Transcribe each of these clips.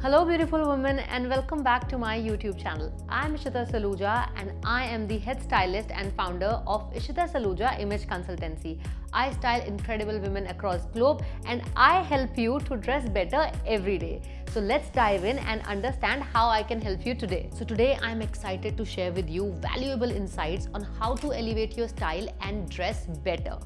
Hello beautiful women and welcome back to my YouTube channel. I am Ishita Saluja and I am the head stylist and founder of Ishita Saluja Image Consultancy. I style incredible women across globe and I help you to dress better every day. So let's dive in and understand how I can help you today. So today I'm excited to share with you valuable insights on how to elevate your style and dress better.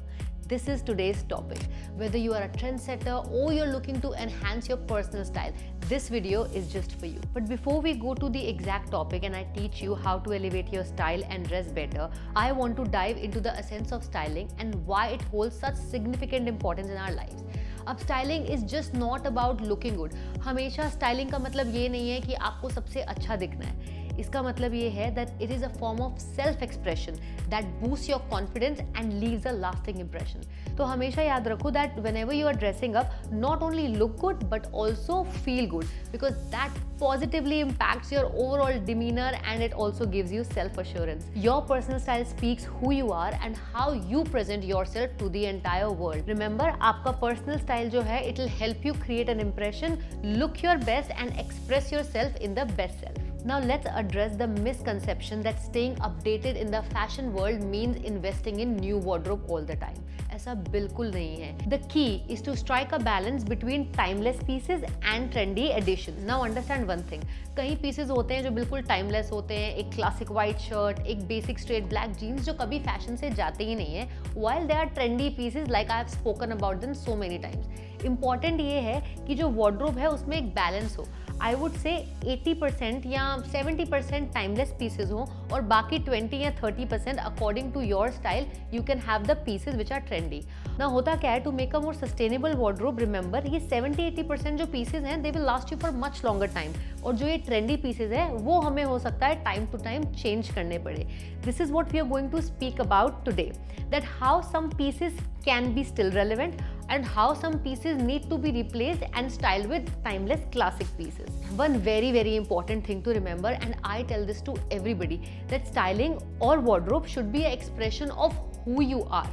This is today's topic. Whether you are a trendsetter or you're looking to enhance your personal style, this video is just for you. But before we go to the exact topic and I teach you how to elevate your style and dress better, I want to dive into the essence of styling and why it holds such significant importance in our lives. अब styling is just not about looking good. हमेशा styling का मतलब ये नहीं है कि आपको सबसे अच्छा दिखना है. इसका मतलब ये है that it is a form of self expression that boost your confidence and leaves a lasting impression. तो हमेशा याद रखो that whenever you are dressing up, not only look good but also feel good, because that positively impacts your overall demeanor and it also gives you self-assurance. Your personal style speaks who you are and how you present yourself to the entire world. Remember, आपका personal style जो है, it will help you create an impression, look your best and express yourself in the best self. Now let's address the misconception that staying updated in the fashion world means investing in new wardrobe all the time. ऐसा बिल्कुल नहीं है. The key is to strike a balance between timeless pieces and trendy additions. Now understand one thing. कई pieces होते हैं जो बिल्कुल timeless होते हैं. एक classic white shirt, एक basic straight black jeans जो कभी fashion से जाते ही नहीं है. While there are trendy pieces like I have spoken about them so many times. Important ये है कि जो wardrobe है उसमें एक balance हो. I would say 80% या 70% timeless pieces हो और बाकी 20 या 30% according to your style you can have the pieces which are trendy. Now होता क्या है, to make a more sustainable wardrobe, remember ये 70-80% जो pieces हैं they will last you for much longer time, और जो ये trendy pieces है वो हमें हो सकता है time to time change करने पड़े. This is what we are going to speak about today, that how some pieces can be still relevant and how some pieces need to be replaced and styled with timeless classic pieces. One very important thing to remember, and I tell this to everybody, that styling or wardrobe should be an expression of who you are.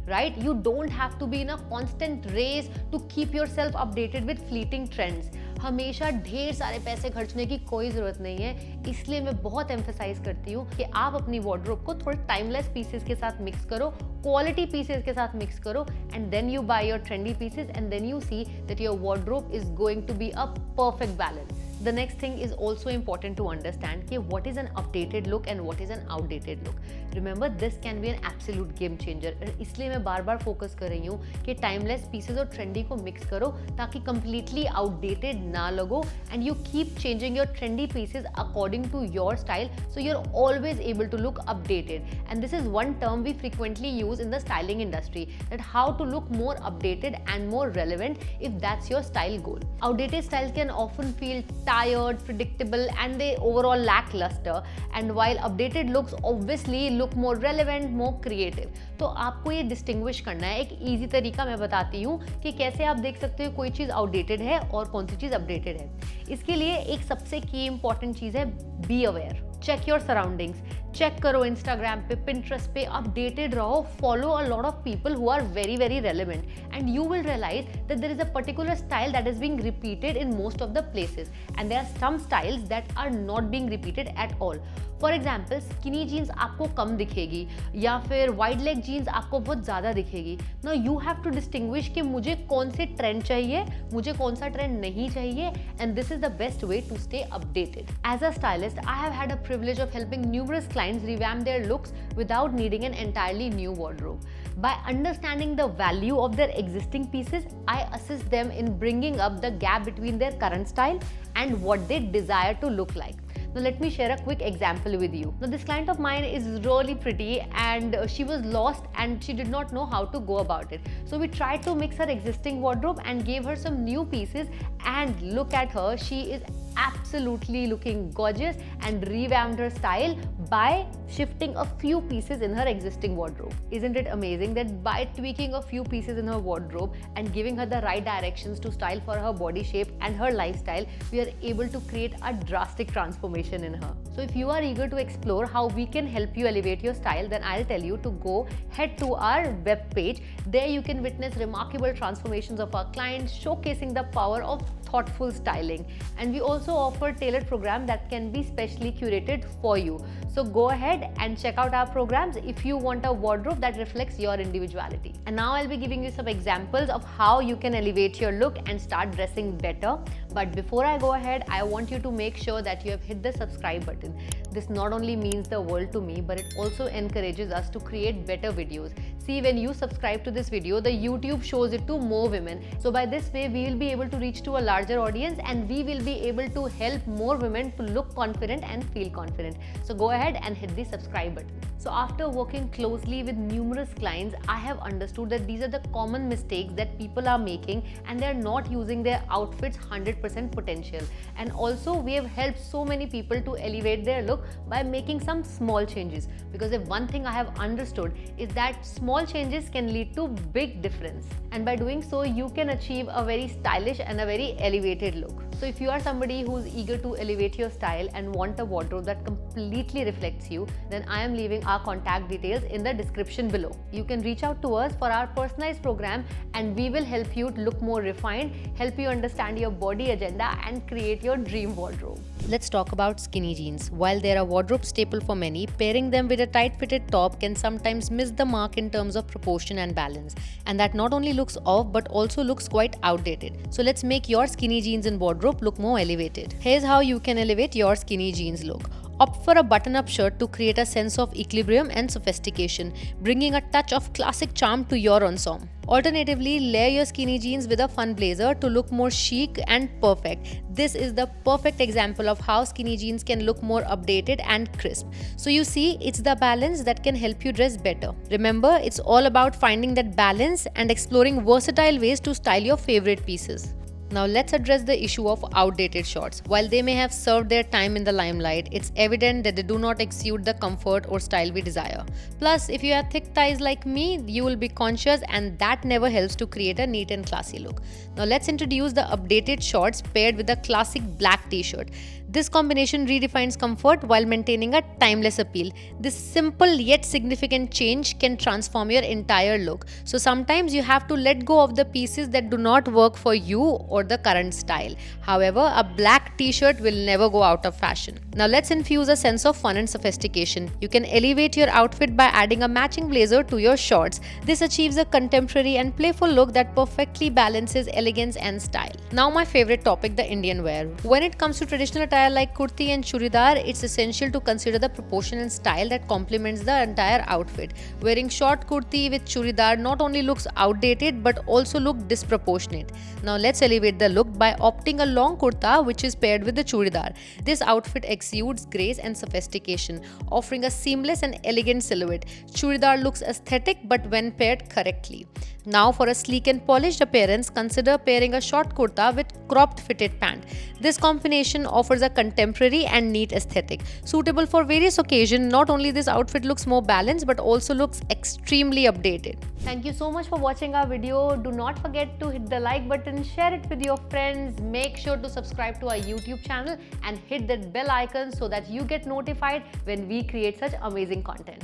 Right? You don't have to be in a constant race to keep yourself updated with fleeting trends. हमेशा ढेर सारे पैसे खर्चने की कोई ज़रूरत नहीं है. इसलिए मैं बहुत एम्फेसाइज करती हूँ कि आप अपनी वॉर्डरोब को थोड़े टाइमलेस पीसेस के साथ मिक्स करो, क्वालिटी पीसेस के साथ मिक्स करो, and then you buy your trendy pieces and then you see that your wardrobe is going to be a perfect balance. The next thing is also important to understand कि what is an updated look and what is an outdated look. Remember, this can be an absolute game changer. इसलिए मैं बार बार focus कर रही हूँ कि timeless pieces और trendy को mix करो ताकि completely outdated ना लगो, and you keep changing your trendy pieces according to your style, so you're always able to look updated. And this is one term we frequently use in the styling industry, that how to look more updated and more relevant if that's your style goal. Outdated styles can often feel tired, predictable, and they overall lack luster, and while updated looks obviously look more relevant, more creative. तो आपको ये distinguish करना है. एक easy तरीका मैं बताती हूँ कि कैसे आप देख सकते हो कोई चीज़ आउटडेटेड है और कौन सी चीज़ अपडेटेड है. इसके लिए एक सबसे की इंपॉर्टेंट चीज़ है be aware. Check your surroundings. Check करो इंस्टाग्राम पे, पिंटरेस्ट पे, अपडेटेड रहो. Follow a lot of people who are very relevant and you will realise that there is a particular style that is being repeated in most of the places and there are some styles that are not being repeated at all. For example, skinny jeans आपको कम दिखेगी या फिर wide leg jeans आपको बहुत ज़्यादा दिखेगी. Now you have to distinguish कि मुझे कौन से ट्रेंड चाहिए, मुझे कौन सा ट्रेंड नहीं चाहिए, and this is the best way to stay updated. As a stylist, I have had a privilege of helping numerous clients revamp their looks without needing an entirely new wardrobe. By understanding the value of their existing pieces, I assist them in bringing up the gap between their current style and what they desire to look like. Now let me share a quick example with you. Now this client of mine is really pretty and she was lost and she did not know how to go about it. So we tried to mix her existing wardrobe and gave her some new pieces, and look at her, she is absolutely looking gorgeous and revamped her style by shifting a few pieces in her existing wardrobe. Isn't it amazing that by tweaking a few pieces in her wardrobe and giving her the right directions to style for her body shape and her lifestyle, we are able to create a drastic transformation in her. So if you are eager to explore how we can help you elevate your style, then I'll tell you to head to our web page. There you can witness remarkable transformations of our clients, showcasing the power of thoughtful styling. And we also offer tailored programs that can be specially curated for you. So go ahead and check out our programs if you want a wardrobe that reflects your individuality. And now I'll be giving you some examples of how you can elevate your look and start dressing better. But before I go ahead, I want you to make sure that you have hit the subscribe button. This not only means the world to me, but it also encourages us to create better videos. See, when you subscribe to this video, the YouTube shows it to more women. So by this way, we will be able to reach to a larger audience and we will be able to help more women to look confident and feel confident. So go ahead and hit the subscribe button. So after working closely with numerous clients, I have understood that these are the common mistakes that people are making and they're not using their outfits 100% potential. And also we have helped so many people to elevate their look by making some small changes. Because if one thing I have understood is that small changes can lead to big difference. And by doing so, you can achieve a very stylish and a very elevated look. So if you are somebody who's eager to elevate your style and want a wardrobe that completely reflects you, then I am leaving our contact details in the description below. You can reach out to us for our personalized program and we will help you to look more refined, help you understand your body agenda and create your dream wardrobe. Let's talk about skinny jeans. While they're a wardrobe staple for many, pairing them with a tight-fitted top can sometimes miss the mark in terms of proportion and balance. And that not only looks off but also looks quite outdated. So let's make your skinny jeans in wardrobe look more elevated. Here's how you can elevate your skinny jeans look. Opt for a button-up shirt to create a sense of equilibrium and sophistication, bringing a touch of classic charm to your ensemble. Alternatively, layer your skinny jeans with a fun blazer to look more chic and perfect. This is the perfect example of how skinny jeans can look more updated and crisp. So you see, it's the balance that can help you dress better. Remember, it's all about finding that balance and exploring versatile ways to style your favorite pieces. Now let's address the issue of outdated shorts. While they may have served their time in the limelight, it's evident that they do not exude the comfort or style we desire. Plus, if you have thick thighs like me, you will be conscious and that never helps to create a neat and classy look. Now let's introduce the updated shorts paired with a classic black t-shirt. This combination redefines comfort while maintaining a timeless appeal. This simple yet significant change can transform your entire look. So sometimes you have to let go of the pieces that do not work for you or the current style. However, a black t-shirt will never go out of fashion. Now let's infuse a sense of fun and sophistication. You can elevate your outfit by adding a matching blazer to your shorts. This achieves a contemporary and playful look that perfectly balances elegance and style. Now my favorite topic, the Indian wear. When it comes to traditional attire like kurti and churidar, it's essential to consider the proportion and style that complements the entire outfit. Wearing short kurti with churidar not only looks outdated but also look disproportionate. Now let's elevate the look by opting a long kurta which is paired with the churidar. This outfit exudes grace and sophistication, offering a seamless and elegant silhouette. Churidar looks aesthetic but when paired correctly. Now for a sleek and polished appearance, consider pairing a short kurta with cropped fitted pant. This combination offers a contemporary and neat aesthetic. Suitable for various occasions, not only this outfit looks more balanced but also looks extremely updated. Thank you so much for watching our video. Do not forget to hit the like button, share it with your friends, make sure to subscribe to our YouTube channel and hit that bell icon so that you get notified when we create such amazing content.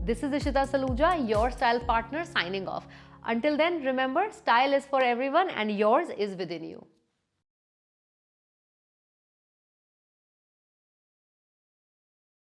This is Ishita Saluja, your style partner, signing off. Until then, remember, style is for everyone and yours is within you.